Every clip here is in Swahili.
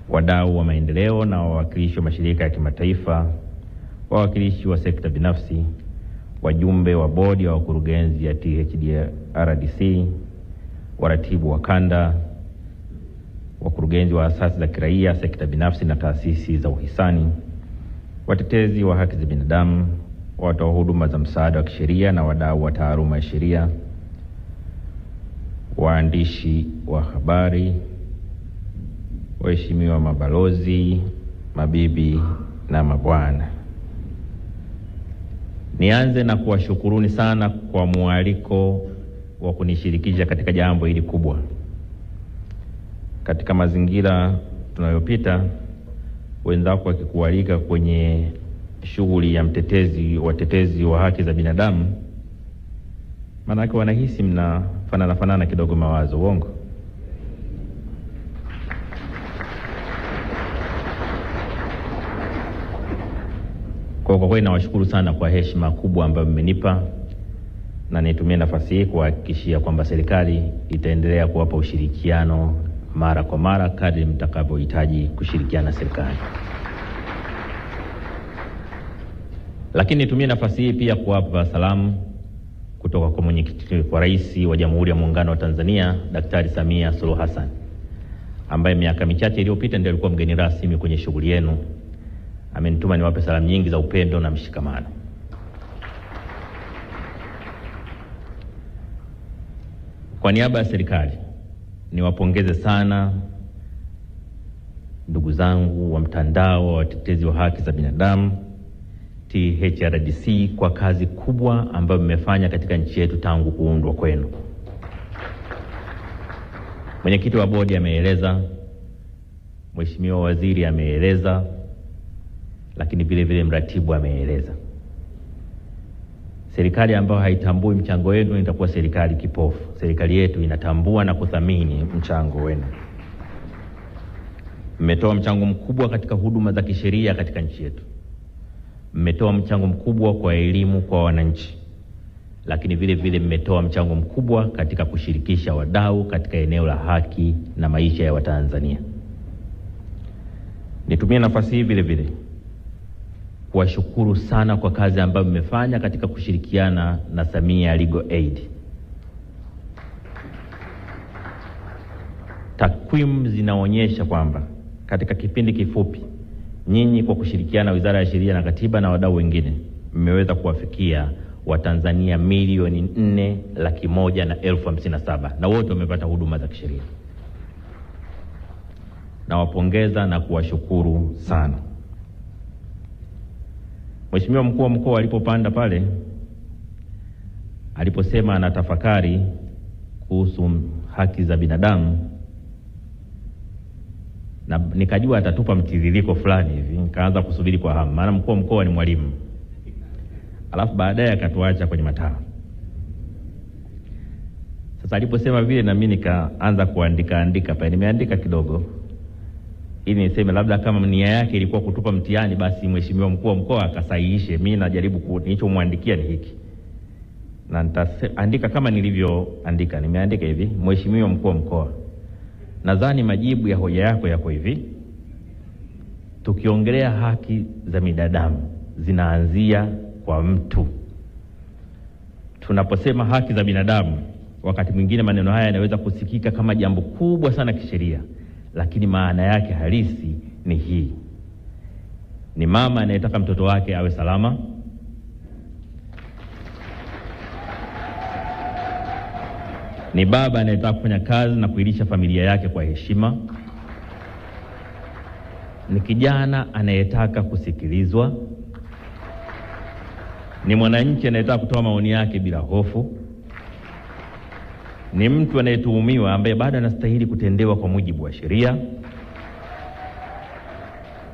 wadau wa maendeleo na wawakilishi wa mashirika ya kimataifa, wawakilishi wa sekta binafsi, wajumbe wa bodi ya wakurugenzi ya THDRDC, waratibu wa kanda, wakurugenzi wa asasi za kiraia, sekta binafsi na taasisi za uhisani, watetezi wa haki za binadamu, watoa huduma za msaada wa kisheria na wadau wa taaluma ya sheria, waandishi wa habari, waheshimiwa mabalozi, mabibi na mabwana. Nianze na kuwashukuruni sana kwa mwaliko wa kunishirikisha katika jambo hili kubwa. Katika mazingira tunayopita, wenzako wakikualika kwenye shughuli ya watetezi wa haki za binadamu, maana yake wanahisi mnafanana kidogo mawazo. Uongo? Kwa kweli nawashukuru sana kwa heshima kubwa ambayo mmenipa, na nitumie nafasi hii kuhakikishia kwamba serikali itaendelea kuwapa ushirikiano mara kwa mara kadri mtakavyohitaji kushirikiana na serikali. Lakini nitumie nafasi hii pia kuwapa salamu kutoka kwa mwenyekiti wa Rais wa Jamhuri ya Muungano wa Tanzania, Daktari Samia Suluhu Hassan, ambaye miaka michache iliyopita ndiye alikuwa mgeni rasmi kwenye shughuli yenu. Amenituma niwape salamu nyingi za upendo na mshikamano. Kwa niaba ya serikali, niwapongeze sana ndugu zangu wa mtandao wa watetezi wa haki za binadamu THRDC kwa kazi kubwa ambayo mmefanya katika nchi yetu tangu kuundwa kwenu. Mwenyekiti wa bodi ameeleza, Mheshimiwa Waziri ameeleza, lakini vile vile mratibu ameeleza. Serikali ambayo haitambui mchango wenu itakuwa serikali kipofu. Serikali yetu inatambua na kuthamini mchango wenu. Mmetoa mchango mkubwa katika huduma za kisheria katika nchi yetu. Mmetoa mchango mkubwa kwa elimu kwa wananchi. Lakini vile vile mmetoa mchango mkubwa katika kushirikisha wadau katika eneo la haki na maisha ya Watanzania. Nitumie nafasi hii vile vile kuwashukuru sana kwa kazi ambayo mmefanya katika kushirikiana na Samia Legal Aid. Takwimu zinaonyesha kwamba katika kipindi kifupi, nyinyi kwa kushirikiana Wizara ya Sheria na Katiba na wadau wengine, mmeweza kuwafikia Watanzania 4,100,057 na wote wamepata huduma za kisheria. Nawapongeza na kuwashukuru sana. Mheshimiwa Mkuu wa Mkoa alipopanda pale, aliposema anatafakari kuhusu haki za binadamu, na nikajua atatupa mtiririko fulani hivi, nikaanza kusubiri kwa hamu, maana Mkuu wa Mkoa ni mwalimu. Alafu baadaye akatuacha kwenye mataa. Sasa aliposema vile, na mimi nikaanza kuandika pale. Nimeandika kidogo ili niseme labda kama nia yake ilikuwa kutupa mtihani, basi Mheshimiwa Mkuu wa Mkoa akasahihishe. Mimi najaribu nilichomwandikia ni hiki, na nitaandika kama nilivyoandika. Nimeandika hivi: Mheshimiwa Mkuu wa Mkoa, nadhani majibu ya hoja yako yako hivi. Tukiongelea haki za binadamu zinaanzia kwa mtu. Tunaposema haki za binadamu, wakati mwingine maneno haya yanaweza kusikika kama jambo kubwa sana kisheria, lakini maana yake halisi ni hii: ni mama anayetaka mtoto wake awe salama, ni baba anayetaka kufanya kazi na kuilisha familia yake kwa heshima, ni kijana anayetaka kusikilizwa, ni mwananchi anayetaka kutoa maoni yake bila hofu, ni mtu anayetuhumiwa ambaye bado anastahili kutendewa kwa mujibu wa sheria,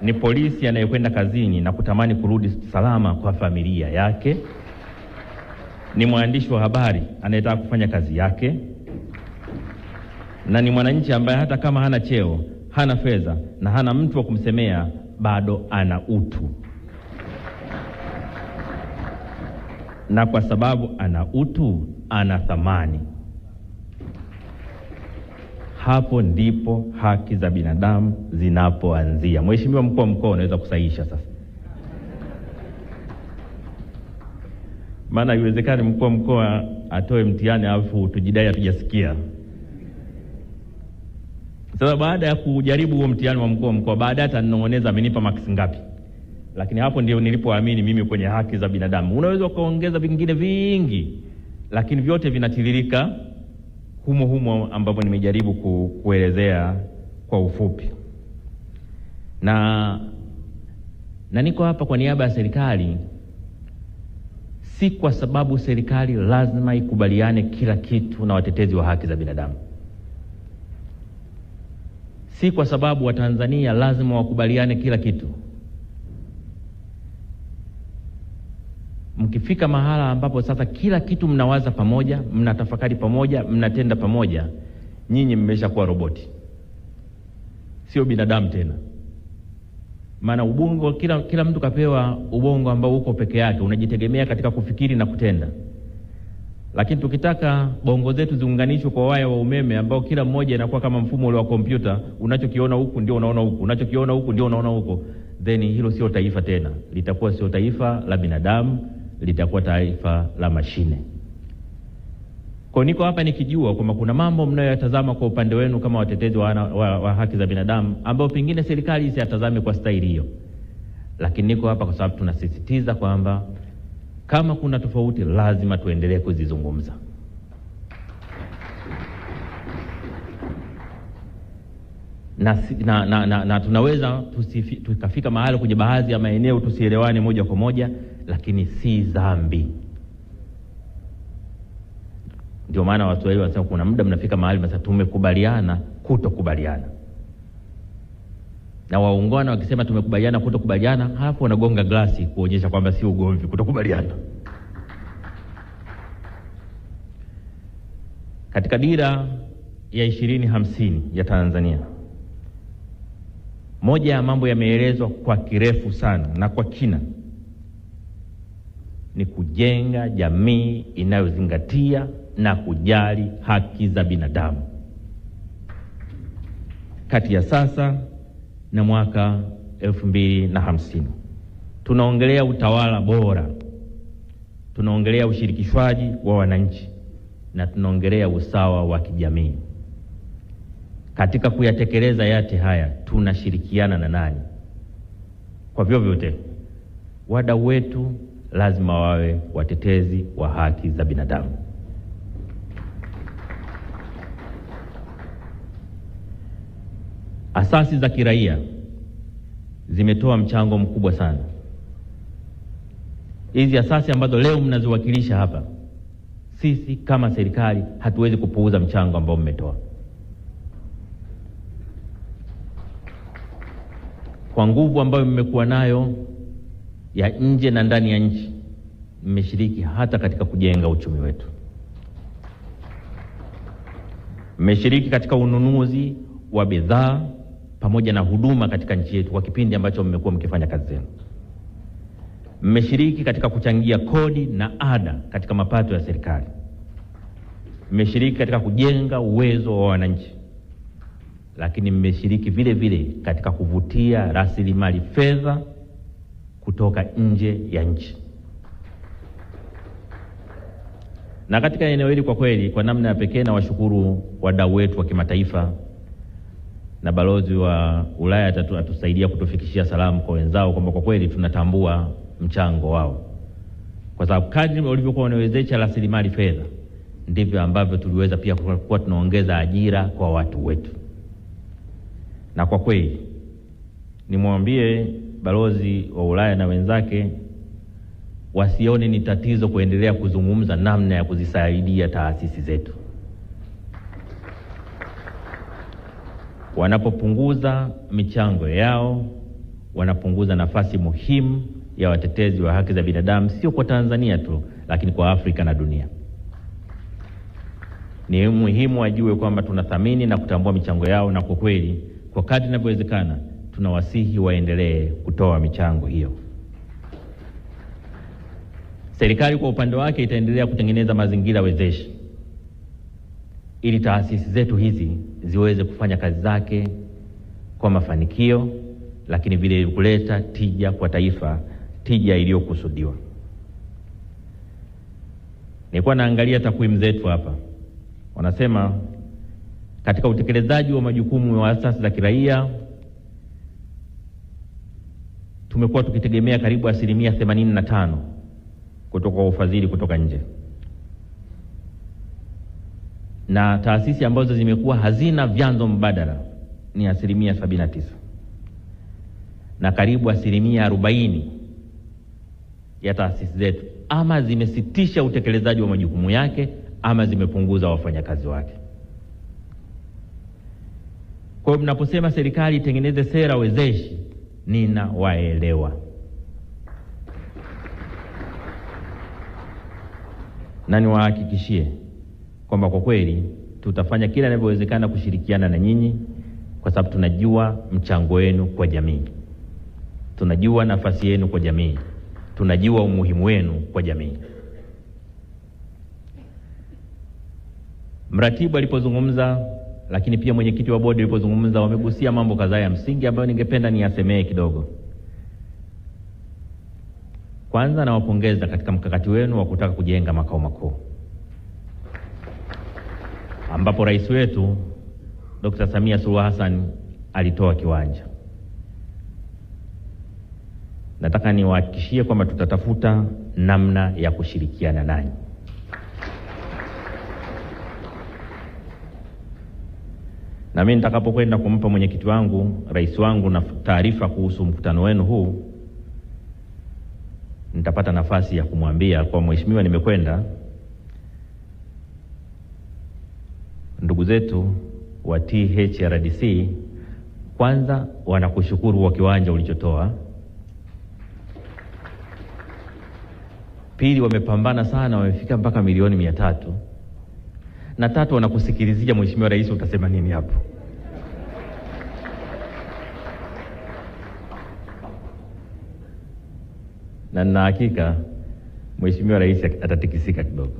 ni polisi anayekwenda kazini na kutamani kurudi salama kwa familia yake, ni mwandishi wa habari anayetaka kufanya kazi yake, na ni mwananchi ambaye hata kama hana cheo, hana fedha na hana mtu wa kumsemea, bado ana utu. Na kwa sababu ana utu, ana thamani. hapo ndipo haki za binadamu zinapoanzia. Mheshimiwa Mkuu wa Mkoa, unaweza kusahihisha sasa. Maana haiwezekani Mkuu wa Mkoa atoe mtihani alafu tujidai hatujasikia. Sasa baada ya kujaribu huo mtihani wa Mkuu wa Mkoa, baadaye atanong'oneza amenipa marks ngapi. Lakini hapo ndio nilipoamini mimi kwenye haki za binadamu. Unaweza kuongeza vingine vingi, lakini vyote vinatiririka humo ambapo nimejaribu kuelezea kwa ufupi. Na niko hapa kwa niaba ya serikali, si kwa sababu serikali lazima ikubaliane kila kitu na watetezi wa haki za binadamu. Si kwa sababu Watanzania lazima wakubaliane kila kitu. Mkifika mahala ambapo sasa kila kitu mnawaza pamoja, mnatafakari pamoja, mnatenda pamoja, nyinyi mmeshakuwa roboti. Sio binadamu tena. Maana ubongo, kila mtu kapewa ubongo ambao uko peke yake, unajitegemea katika kufikiri na kutenda. Lakini tukitaka bongo zetu ziunganishwe kwa waya wa umeme ambao kila mmoja inakuwa kama mfumo ule wa kompyuta, unachokiona huku ndio unaona huku, unachokiona huku ndio unaona huko, then hilo sio taifa tena. Litakuwa sio taifa la binadamu, litakuwa taifa la mashine. Kwa niko hapa nikijua kwamba kuna mambo mnayoyatazama kwa upande wenu kama watetezi wa haki za binadamu ambao pengine serikali isiyatazame kwa staili hiyo. Lakini niko hapa kwa sababu tunasisitiza kwamba kama kuna tofauti lazima tuendelee kuzizungumza. Na tunaweza tukafika mahali kwenye baadhi ya maeneo tusielewane moja kwa moja, lakini si dhambi. Ndio maana Waswahili wanasema kuna muda mnafika mahali sasa tumekubaliana kutokubaliana. Na waungwana wakisema tumekubaliana kutokubaliana, hapo wanagonga glasi kuonyesha kwamba si ugomvi kutokubaliana. Katika dira ya 2050 ya Tanzania, moja ya mambo yameelezwa kwa kirefu sana na kwa kina ni kujenga jamii inayozingatia na kujali haki za binadamu. Kati ya sasa na mwaka 2050 tunaongelea utawala bora, tunaongelea ushirikishwaji wa wananchi, na tunaongelea usawa wa kijamii. Katika kuyatekeleza yote haya tunashirikiana na nani? Kwa vyovyote wadau wetu lazima wawe watetezi wa haki za binadamu. Asasi za kiraia zimetoa mchango mkubwa sana. Hizi asasi ambazo leo mnaziwakilisha hapa, sisi kama serikali hatuwezi kupuuza mchango ambao mmetoa. Kwa nguvu ambayo mmekuwa nayo ya nje na ndani ya nchi, mmeshiriki hata katika kujenga uchumi wetu. Mmeshiriki katika ununuzi wa bidhaa pamoja na huduma katika nchi yetu kwa kipindi ambacho mmekuwa mkifanya kazi zenu. Mmeshiriki katika kuchangia kodi na ada katika mapato ya serikali. Mmeshiriki katika kujenga uwezo wa wananchi. Lakini mmeshiriki vile vile katika kuvutia rasilimali fedha kutoka nje ya nchi. Na katika eneo hili kwa kweli, kwa namna ya pekee na washukuru wadau wetu wa kimataifa, na balozi wa Ulaya atusaidia kutufikishia salamu kwa wenzao kwamba kwa kweli tunatambua mchango wao. Kwa sababu kadri walivyokuwa wanawezesha rasilimali fedha, ndivyo ambavyo tuliweza pia kuwa tunaongeza ajira kwa watu wetu. Na kwa kweli nimwambie balozi wa Ulaya na wenzake wasione ni tatizo kuendelea kuzungumza namna ya kuzisaidia taasisi zetu. Wanapopunguza michango yao, wanapunguza nafasi muhimu ya watetezi wa haki za binadamu, sio kwa Tanzania tu, lakini kwa Afrika na dunia. Ni muhimu wajue kwamba tunathamini na kutambua michango yao, na kwa kweli kwa kadri inavyowezekana tunawasihi waendelee kutoa michango hiyo. Serikali kwa upande wake itaendelea kutengeneza mazingira wezeshi ili taasisi zetu hizi ziweze kufanya kazi zake kwa mafanikio, lakini vile kuleta tija kwa taifa, tija iliyokusudiwa. Nilikuwa naangalia takwimu zetu hapa. Wanasema katika utekelezaji wa majukumu ya asasi za kiraia tumekuwa tukitegemea karibu 85% kutoka kwa ufadhili kutoka nje, na taasisi ambazo zimekuwa hazina vyanzo mbadala ni 79%, na karibu 40% ya taasisi zetu ama zimesitisha utekelezaji wa majukumu yake ama zimepunguza wafanyakazi wake. Kwa hiyo mnaposema serikali itengeneze sera wezeshi, ninawaelewa. Na niwahakikishie kwamba kwa kweli tutafanya kila linalowezekana kushirikiana na nyinyi, kwa sababu tunajua mchango wenu kwa jamii. Tunajua nafasi yenu kwa jamii. Tunajua umuhimu wenu kwa jamii. Mratibu alipozungumza, lakini pia mwenyekiti wa bodi alipozungumza, wamegusia mambo kadhaa ya msingi ambayo ningependa niyasemee kidogo. Kwanza nawapongeza katika mkakati wenu wa kutaka kujenga makao makuu, ambapo rais wetu Dr. Samia Suluhu Hassan alitoa kiwanja. Nataka niwahakikishie kwamba tutatafuta namna ya kushirikiana nanyi. Na mimi nitakapokwenda kumpa mwenyekiti wangu, rais wangu, na taarifa kuhusu mkutano wenu huu, nitapata nafasi ya kumwambia kwa mheshimiwa, nimekwenda, ndugu zetu wa THRDC kwanza wanakushukuru kwa kiwanja ulichotoa. Pili, wamepambana sana, wamefika mpaka milioni 300. Na tatu, wanakusikilizia mheshimiwa rais utasema nini hapo. Na hakika mheshimiwa rais atatikisika kidogo.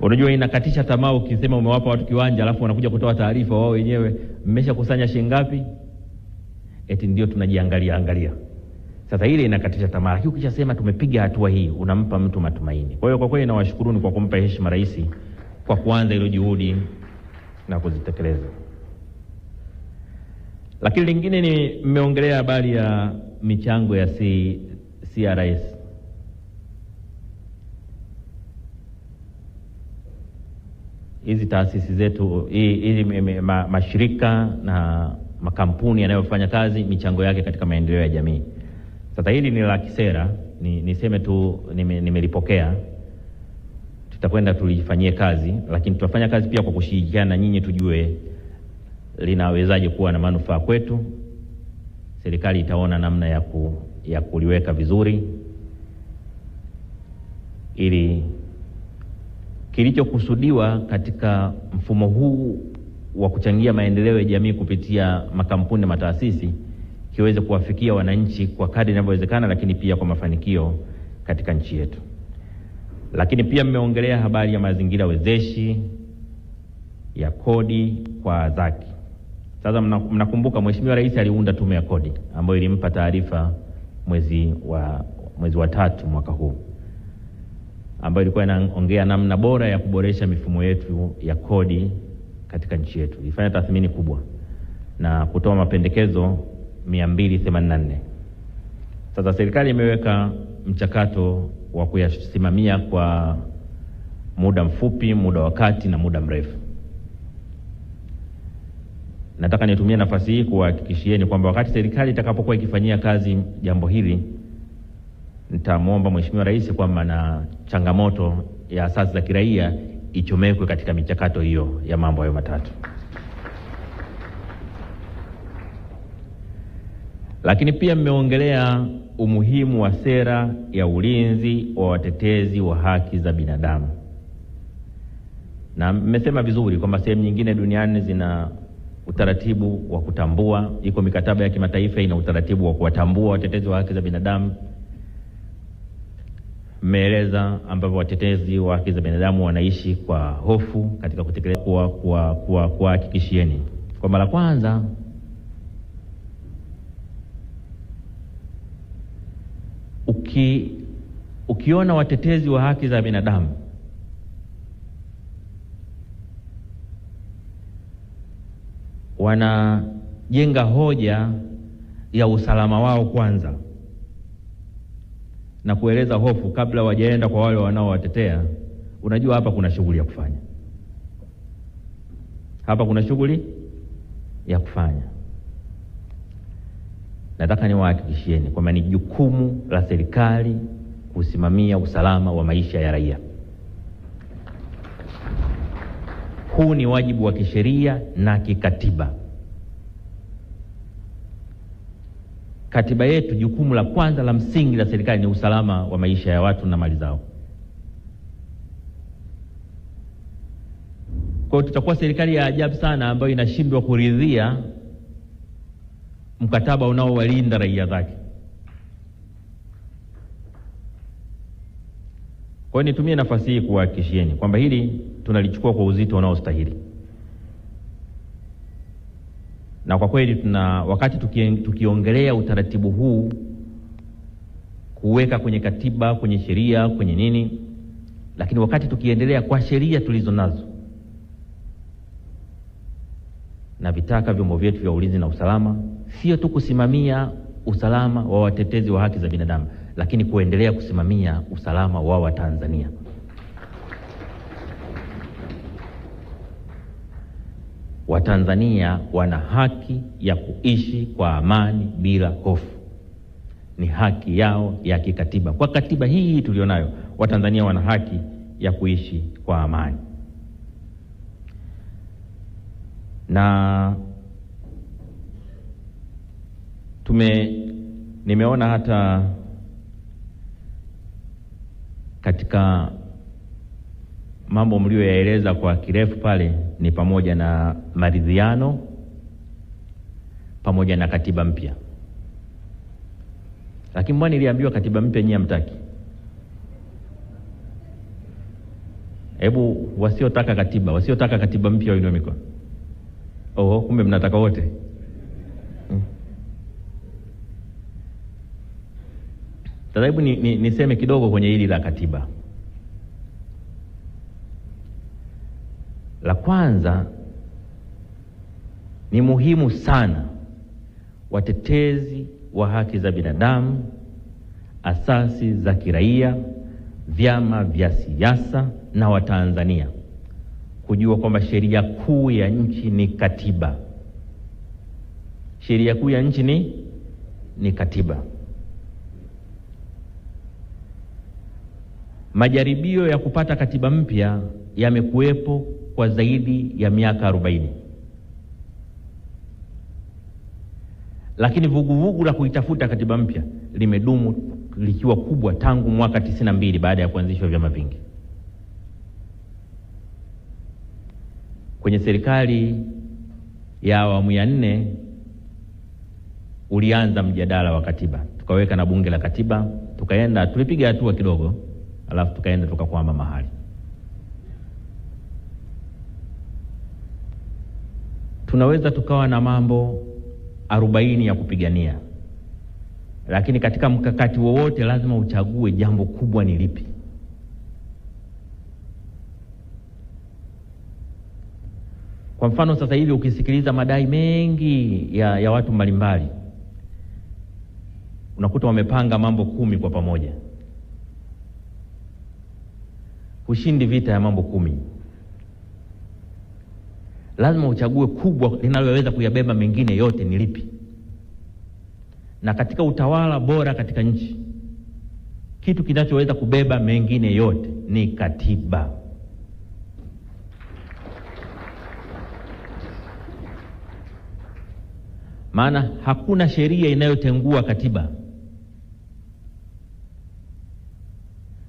Unajua inakatisha tamaa ukisema umewapa watu kiwanja alafu wanakuja kutoa taarifa wao wenyewe mmeshakusanya shilingi ngapi, eti ndio tunajiangalia. Sasa ile inakatisha tamaa. Lakini ukishasema tumepiga hatua hii, unampa mtu matumaini. Kwa hiyo kwa kweli nawashukuruni kwa kumpa heshima rais kwa kuanza ile juhudi na kuzitekeleza. Lakini lingine ni mmeongelea habari ya michango ya CRS. Hizi taasisi zetu, hizi mashirika na makampuni yanayofanya kazi, michango yake katika maendeleo ya jamii. Sasa hili ni la kisera, niseme tu nimelipokea. Tutakwenda tulifanyie kazi, lakini tutafanya kazi pia kwa kushirikiana na nyinyi tujue linawezaje kuwa na manufaa kwetu. Serikali itaona namna ya kuliweka vizuri ili kilichokusudiwa katika mfumo huu wa kuchangia maendeleo ya jamii kupitia makampuni na mataasisi kiweze kuwafikia wananchi kwa kadri inavyowezekana, lakini pia kwa mafanikio katika nchi yetu. Lakini pia mmeongelea habari ya mazingira wezeshi ya kodi kwa zaki. Sasa mnakumbuka mheshimiwa rais aliunda tume ya kodi ambayo ilimpa taarifa mwezi wa 3 mwaka huu, ambayo ilikuwa inaongea namna bora ya kuboresha mifumo yetu ya kodi katika nchi yetu. Ilifanya tathmini kubwa na kutoa mapendekezo 284. Sasa serikali imeweka mchakato wa kuyasimamia kwa muda mfupi, muda wa kati na muda mrefu. Nataka nitumie nafasi hii kuhakikishieni kwamba wakati serikali itakapokuwa ikifanyia kazi jambo hili, nitamuomba mheshimiwa rais kwamba na changamoto ya asasi za kiraia ichomekwe katika michakato hiyo ya mambo hayo matatu. Lakini pia mmeongelea umuhimu wa sera ya ulinzi wa watetezi wa haki za binadamu. Na mmesema vizuri kwamba sehemu nyingine duniani zina utaratibu wa kutambua, iko mikataba ya kimataifa ina utaratibu wa kuwatambua watetezi wa haki za binadamu. Mmeeleza ambavyo watetezi wa haki za binadamu wanaishi kwa hofu katika kutekeleza kuhakikishieni. Kwa mara kwanza ukiona watetezi wa haki za binadamu wanajenga hoja ya usalama wao kwanza na kueleza hofu kabla wajaenda kwa wale wanaowatetea, unajua hapa kuna shughuli ya kufanya. Hapa kuna shughuli ya kufanya. Nataka niwahakikishieni kwamba ni jukumu la serikali kusimamia usalama wa maisha ya raia. Huu ni wajibu wa kisheria na kikatiba. Katiba yetu, jukumu la kwanza la msingi la serikali ni usalama wa maisha ya watu na mali zao. Kwa hiyo tutakuwa serikali ya ajabu sana ambayo inashindwa kuridhia mkataba unaowalinda raia zake. Kwa hiyo nitumie nafasi hii kuhakikishieni kwamba hili tunalichukua kwa uzito unaostahili. Na kwa kweli wakati tukiongelea utaratibu huu kuweka kwenye katiba, kwenye sheria, kwenye nini, lakini wakati tukiendelea kwa sheria tulizo nazo, na vitaka vyombo vyetu vya ulinzi na usalama sio tu kusimamia usalama wa watetezi wa haki za binadamu, lakini kuendelea kusimamia usalama wa Watanzania. Watanzania wana haki ya kuishi kwa amani bila hofu. Ni haki yao ya kikatiba. Kwa katiba hii tulionayo, Watanzania wana haki ya kuishi kwa amani. Na nimeona hata katika mambo mlioyaeleza kwa kirefu pale ni pamoja na maridhiano pamoja na katiba mpya. Lakini mbona niliambiwa katiba mpya nyinyi hamtaki? Hebu wasiotaka katiba mpya wainue mikono. Kumbe mnataka wote. Sasa hebu niseme kidogo kwenye hili la katiba. La kwanza, ni muhimu sana watetezi wa haki za binadamu, asasi za kiraia, vyama vya siasa na Watanzania kujua kwamba sheria kuu ya nchi ni katiba. Sheria kuu ya nchi ni katiba. Majaribio ya kupata katiba mpya yamekuwepo kwa zaidi ya miaka 40. Lakini vuguvugu la kuitafuta katiba mpya limedumu likiwa kubwa tangu mwaka 92 baada ya kuanzishwa vyama vingi. Kwenye serikali ya awamu ya 4 ulianza mjadala wa katiba. Tukaweka na bunge la katiba, tulipiga hatua kidogo, alafu tukaenda tukakwama mahali. Tunaweza tukawa na mambo 40 ya kupigania, lakini katika mkakati wowote lazima uchague jambo kubwa ni lipi. Kwa mfano sasa hivi ukisikiliza madai mengi ya watu mbalimbali, unakuta wamepanga mambo 10 kwa pamoja. Ushindi vita ya mambo 10. Lazima uchague kubwa linaloweza kuyabeba mengine yote ni lipi. Na katika utawala bora katika nchi, kitu kinachoweza kubeba mengine yote ni katiba. Maana hakuna sheria inayotengua katiba.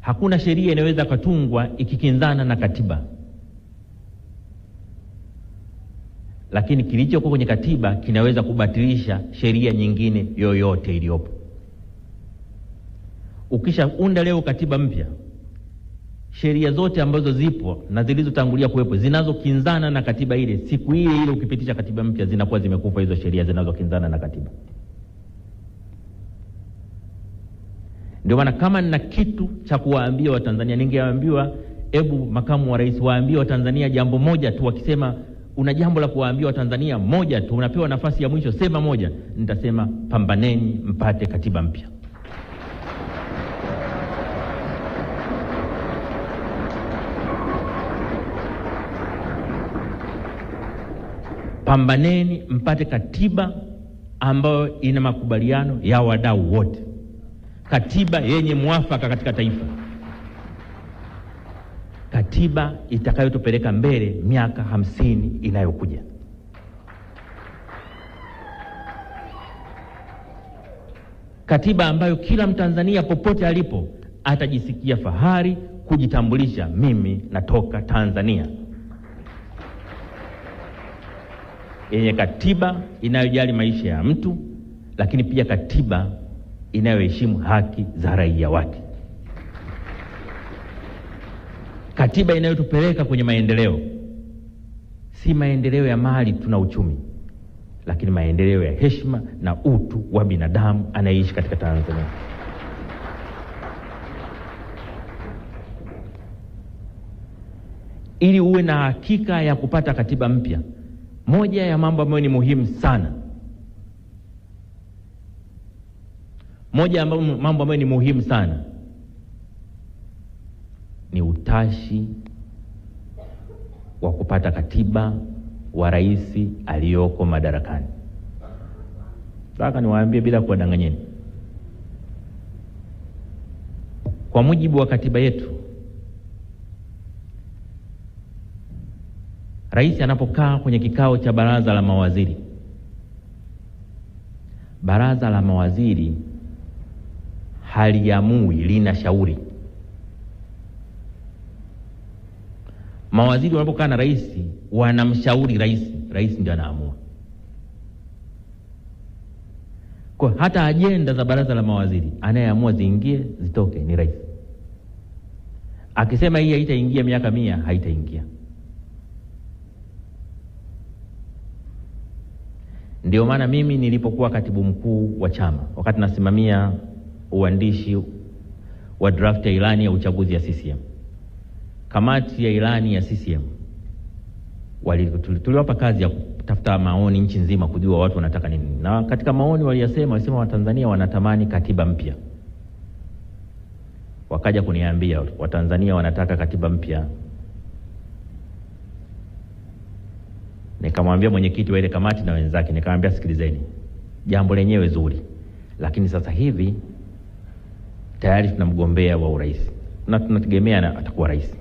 Hakuna sheria inaweza kutungwa ikikinzana na katiba. Lakini kilichokuwa kwenye katiba kinaweza kubatilisha sheria nyingine yoyote iliyopo. Ukishaunda leo katiba mpya, sheria zote ambazo zipo na zilizotangulia kuwepo zinazokinzana na katiba ile, siku ile ile ukipitisha katiba mpya zinakuwa zimekufa hizo sheria zinazokinzana na katiba. Ndio maana kama nina kitu cha kuwaambia Watanzania, ningeambiwa hebu makamu wa rais waambie Watanzania jambo moja tu. Wakisema una jambo la kuwaambia Watanzania moja tu, unapewa nafasi ya mwisho, sema moja, nitasema pambaneni mpate katiba mpya. Pambaneni mpate katiba ambayo ina makubaliano ya wadau wote, katiba yenye mwafaka katika taifa, katiba itakayotupeleka mbele miaka 50 inayokuja. Katiba ambayo kila Mtanzania popote alipo atajisikia fahari kujitambulisha, mimi natoka Tanzania. Yenye katiba inayojali maisha ya mtu, lakini pia katiba inayoheshimu haki za raia wake. Katiba inayotupeleka kwenye maendeleo, si maendeleo ya mali tuna uchumi, lakini maendeleo ya heshima na utu wa binadamu anayeishi katika Tanzania. Ili uwe na hakika ya kupata katiba mpya, moja ya mambo ambayo ni muhimu sana, mambo ambayo ni muhimu sana ni utashi wa kupata katiba wa rais aliyoko madarakani. Nataka niwaambie bila kuwadanganyeni, kwa mujibu wa katiba yetu, rais anapokaa kwenye kikao cha baraza la mawaziri, baraza la mawaziri haliamui, linashauri. Mawaziri wanapokaa na rais wanamshauri rais, rais ndiye anaamua. Kwa hata ajenda za baraza la mawaziri anayeamua ziingie zitoke ni rais. Akisema hii haitaingia miaka 100, haitaingia. Ndio maana mimi nilipokuwa katibu mkuu wa chama, wakati nasimamia uandishi wa draft ya ilani ya uchaguzi ya CCM, kamati ya ilani ya CCM tuliwapa kazi ya kutafuta maoni nchi nzima kujua watu wanataka nini. Na katika maoni walisema Watanzania wanatamani katiba mpya. Wakaja kuniambia Watanzania wanataka katiba mpya. Nikamwambia mwenyekiti wa ile kamati na wenzake, nikamwambia sikilizeni, jambo lenyewe zuri, lakini sasa hivi tayari tuna mgombea wa urais na tunategemea atakuwa rais.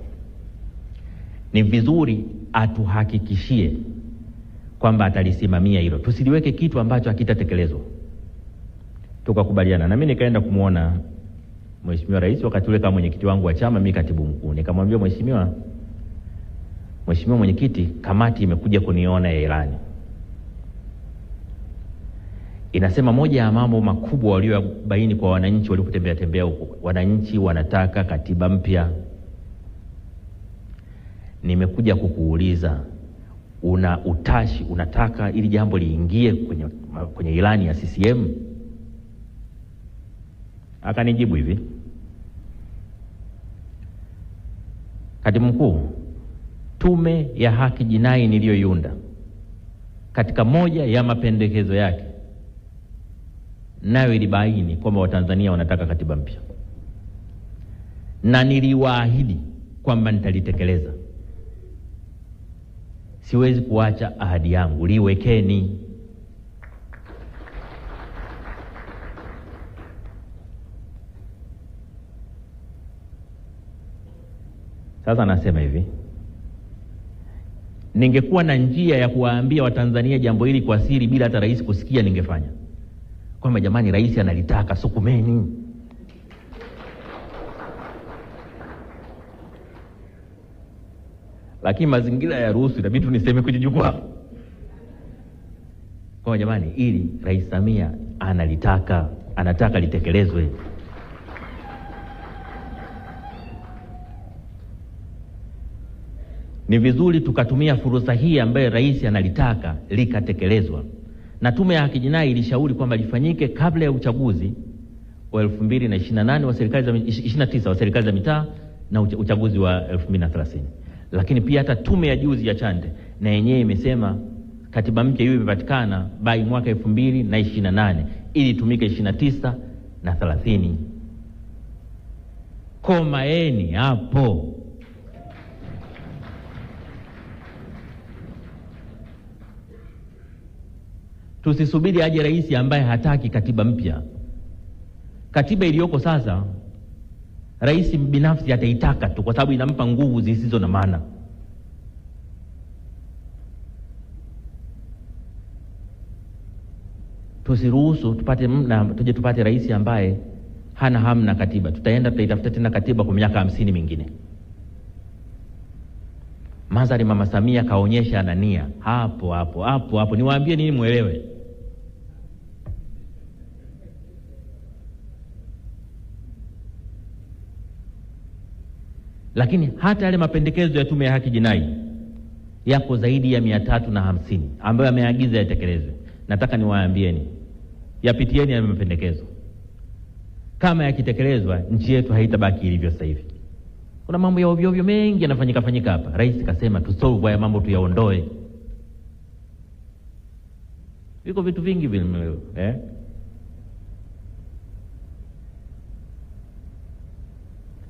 Ni vizuri atuhakikishie kwamba atalisimamia hilo, tusiliweke kitu ambacho hakitatekelezwa. Tukakubaliana, na mimi nikaenda kumuona Mheshimiwa Rais wakati ule kama mwenyekiti wangu wa chama, mimi katibu mkuu. Nikamwambia Mheshimiwa mwenyekiti, kamati imekuja kuniona ya ilani. Inasema moja ya mambo makubwa waliobaini kwa wananchi walipotembea huko, wananchi wanataka katiba mpya. Nimekuja kukuuliza, una utashi, unataka ili jambo liingie kwenye ilani ya CCM? Akanijibu hivi, katibu mkuu, tume ya haki jinai niliyoiunda, katika moja ya mapendekezo yake nayo ilibaini kwamba Watanzania wanataka katiba mpya, na niliwaahidi kwamba nitalitekeleza. Siwezi kuacha ahadi yangu, liwekeni. Sasa nasema hivi, ningekuwa na njia ya kuwaambia Watanzania jambo hili kwa siri bila hata rais kusikia, ningefanya. Kwamba jamani, rais analitaka, sukumeni. Lakini mazingira ya ruhusu, inabidi niseme kwenye jukwaa kwa jamani, ili Rais Samia analitaka, anataka litekelezwe. ni vizuri tukatumia fursa hii ambayo rais analitaka likatekelezwa. Na Tume ya Haki Jinai ilishauri kwamba lifanyike kabla ya uchaguzi wa 2028 wa serikali za 29 wa serikali za mitaa na uchaguzi wa 2030. Lakini pia hata tume ya juzi ya Chande na yenyewe imesema katiba mpya hiyo imepatikana by mwaka 2028 ili itumike 29 na 30. Komaeni hapo. Tusisubiri aje rais ambaye hataki katiba mpya. Katiba iliyoko sasa rais binafsi ataitaka tu kwa sababu inampa nguvu zisizo na maana. Tusiruhusu tupate rais ambaye hana hamna katiba. Tutaitafuta tena katiba kwa miaka 50 mingine. Mazari Mama Samia kaonyesha anania hapo. Niwaambie nini muelewe. Lakini hata yale mapendekezo ya Tume ya Haki Jinai yako zaidi ya 350 ambayo ameagiza yatekelezwe. Nataka niwaambieni, yapitieni yale mapendekezo. Kama yakitekelezwa, nchi yetu haitabaki ilivyo sasa hivi. Kuna mambo ya ovyo ovyo mengi yanafanyika hapa. Rais kasema tusolve haya mambo, tuyaondoe. Viko vitu vingi vile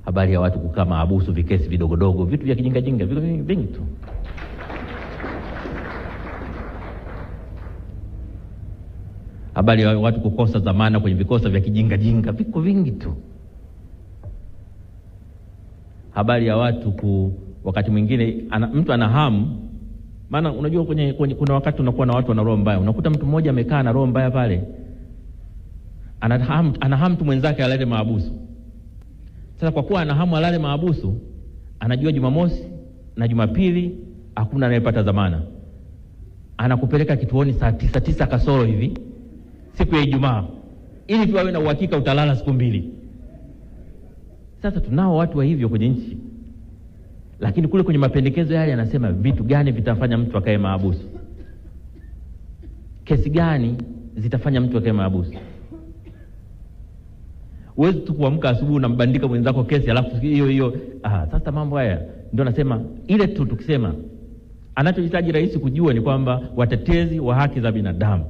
habari ya watu kukaa mahabusu, vikesi vidogodogo, vitu vya kijinga viko vingi tu. Habari ya watu kukosa dhamana kwenye vikosa vya kijinga viko vingi tu. Habari ya watu wakati mwingine mtu ana hamu, maana unajua kuna wakati unakuwa na watu wana roho mbaya. Unakuta mtu mmoja amekaa na roho mbaya pale, ana hamu mtu mwenzake alale mahabusu. Sasa kwa kuwa ana hamu alale mahabusu, anajua Jumamosi na Jumapili hakuna anayepata dhamana, anakupeleka kituoni saa 9 kasoro hivi siku ya Ijumaa ili tuwe na uhakika utalala siku 2. Sasa tunao watu wa hivyo kwenye nchi. Lakini kule kwenye mapendekezo yale anasema vitu gani vitafanya mtu akae mahabusu? Kesi gani zitafanya mtu akae mahabusu? Uwezi tu kuamka asubuhi na mbandika mwenzako kesi alafu hiyo. Sasa mambo haya ndio nasema ile tu tukisema anachohitaji rais kujua ni kwamba watetezi wa haki za binadamu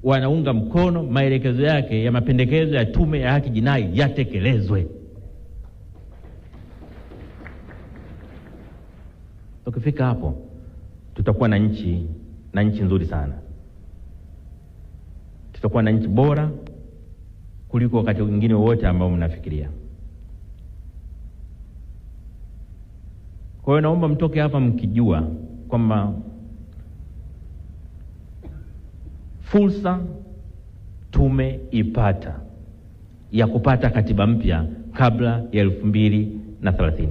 wanaunga mkono maelekezo yake ya mapendekezo ya Tume ya Haki Jinai yatekelezwe. Tukifika hapo tutakuwa na nchi nzuri sana. Tutakuwa na nchi bora kuliko wakati mwingine wote ambao mnafikiria. Kwa hiyo naomba mtoke hapa mkijua kwamba fursa tumeipata ya kupata katiba mpya kabla ya 2030.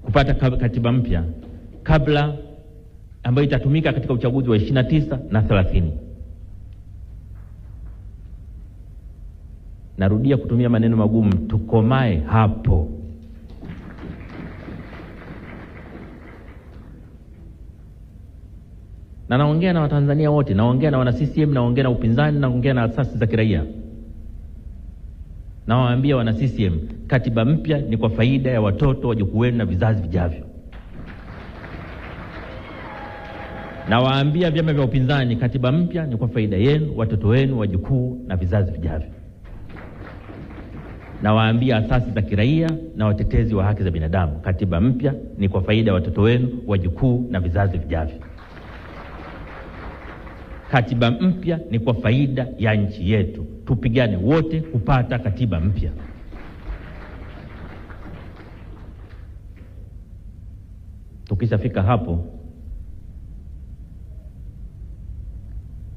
Kupata katiba mpya kabla ambayo itatumika katika uchaguzi wa 29 na 30. Narudia kutumia maneno magumu, tukomae hapo. Na naongea na Watanzania wote, naongea na wana CCM, naongea na upinzani, naongea na asasi za kiraia. Nawaambia wana CCM, katiba mpya ni kwa faida ya watoto, wajukuu wenu na vizazi vijavyo. Nawaambia vyama vya upinzani, katiba mpya ni kwa faida yenu, watoto wenu, wajukuu na vizazi vijavyo. Nawaambia asasi za kiraia na watetezi wa haki za binadamu, katiba mpya ni kwa faida ya watoto wenu, wajukuu na vizazi vijavyo. Katiba mpya ni kwa faida ya nchi yetu. Tupigane wote kupata katiba mpya. Tukishafika hapo,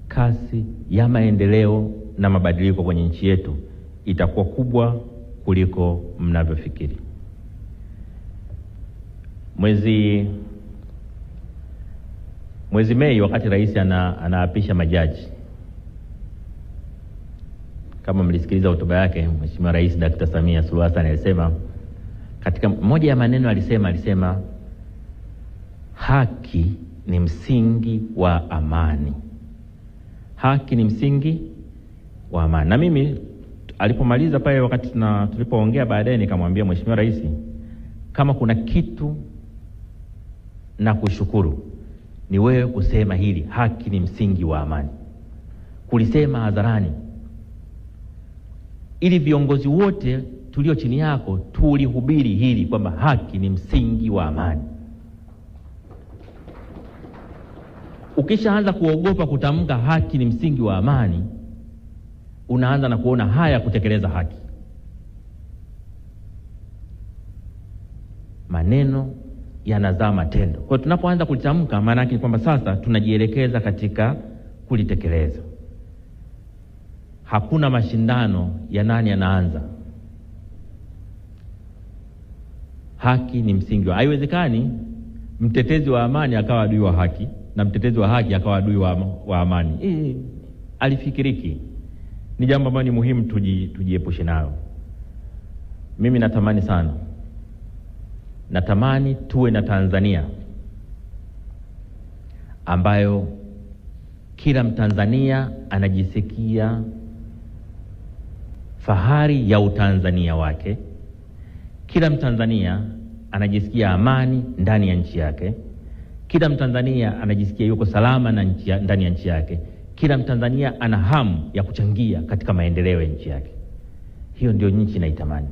kasi ya maendeleo na mabadiliko kwenye nchi yetu itakuwa kubwa kuliko mnavyofikiri. Mwezi Mei, wakati rais anaapisha majaji, kama mlisikiliza hotuba yake, Mheshimiwa Rais Dr. Samia Suluhu Hassan alisema, katika moja ya maneno alisema haki ni msingi wa amani. Haki ni msingi wa amani. Na mimi alipomaliza pale wakati tulipoongea baadaye nikamwambia Mheshimiwa Rais, kama kuna kitu na kushukuru ni wewe kusema hili, haki ni msingi wa amani. Kulisema hadharani ili viongozi wote tulio chini yako tulihubiri hili kwamba haki ni msingi wa amani. Ukishaanza kuogopa kutamka haki ni msingi wa amani, unaanza na kuona haya kutekeleza haki. Maneno yanazaa matendo. Kwa tunapoanza kulitamka, maana yake kwamba sasa tunajielekeza katika kulitekeleza. Hakuna mashindano ya nani anaanza. Haki ni msingi wa. Haiwezekani mtetezi wa amani akawa adui wa haki na mtetezi wa haki akawa adui wa amani. Alifikiriki. Ni jambo ambalo ni muhimu tujiepushe nalo. Mimi natamani sana, natamani tuwe na Tanzania ambayo kila Mtanzania anajisikia fahari ya utanzania wake. Kila Mtanzania anajisikia amani ndani ya nchi yake. Kila Mtanzania anajisikia yuko salama ndani ya nchi yake. Kila Mtanzania ana hamu ya kuchangia katika maendeleo ya nchi yake. Hiyo ndio nchi naitamani.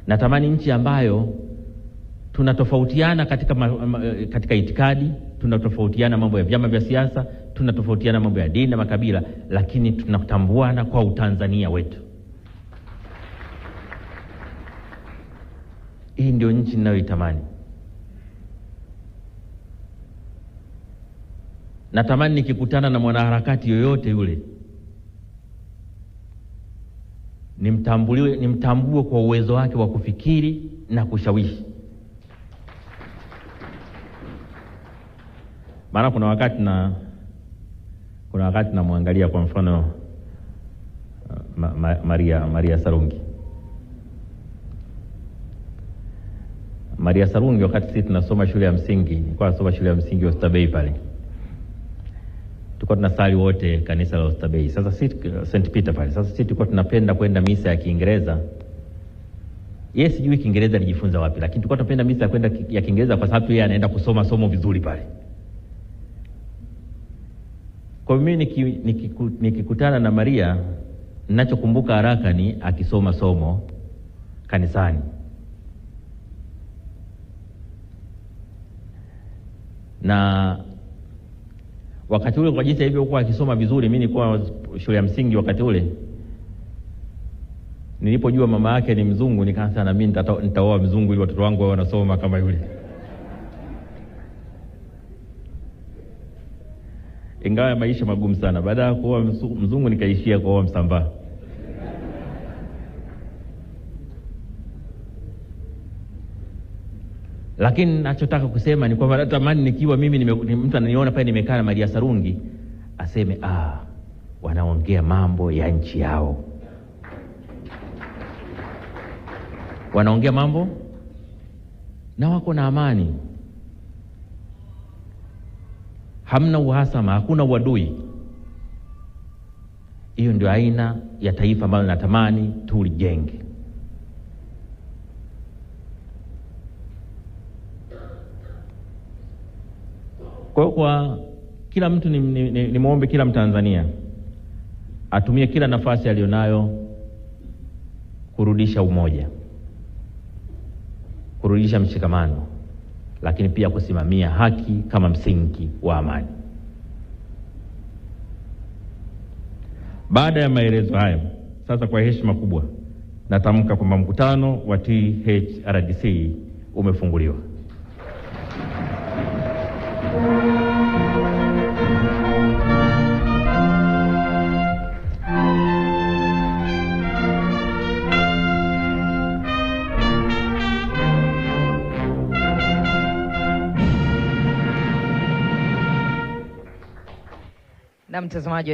Natamani nchi ambayo tunatofautiana katika itikadi, tunatofautiana mambo ya vyama vya siasa, tunatofautiana mambo ya dini na makabila, lakini tunatambuana kwa utanzania wetu. Hii ndio nchi ninayoitamani. Natamani nikikutana na mwanaharakati yoyote yule, nimtambue kwa uwezo wake wa kufikiri na kushawishi. Maana kuna wakati namwangalia kwa mfano Maria Sarungi. Maria Sarungi wakati sisi tunasoma shule ya msingi, nilikuwa nasoma shule ya msingi ya Oysterbay pale. Tulikuwa tunasali wote kanisa la Oysterbay. Sasa sisi St. Peter pale. Sasa sisi tulikuwa tunapenda kwenda misa ya Kiingereza. Yeye sijui Kiingereza alijifunza wapi, lakini tulikuwa tunapenda misa ya Kiingereza kwa sababu yeye anaenda kusoma somo vizuri pale. Kwa mimi nikikutana na Maria, ninachokumbuka haraka ni akisoma somo kanisani. Na wakati ule kwa jinsi hivyo kwa akisoma vizuri, mimi nilikuwa shule ya msingi wakati ule. Nilipojua mama yake ni mzungu, nikaanza na mimi nitaoa mzungu ili watoto wangu wawe wanasoma kama yule. Ingawa maisha magumu sana. Baada ya kuoa mzungu nikaishia kuoa Msambaa. Lakini ninachotaka kusema ni kwamba natamani nikiwa mimi mtu ananiona pale nimekaa na Maria Sarungi aseme wanaongea mambo ya nchi yao. Wanaongea mambo na wako na amani. Hamna uhasama, hakuna uadui. Hiyo ndio aina ya taifa ambalo natamani tulijenge. Kwa kila mtu ni muombe kila Mtanzania atumie kila nafasi alionayo kurudisha umoja, kurudisha mshikamano, lakini pia kusimamia haki kama msingi wa amani. Baada ya maelezo hayo, sasa kwa heshima kubwa natamka kwamba mkutano wa THRDC umefunguliwa. Na mtazamaji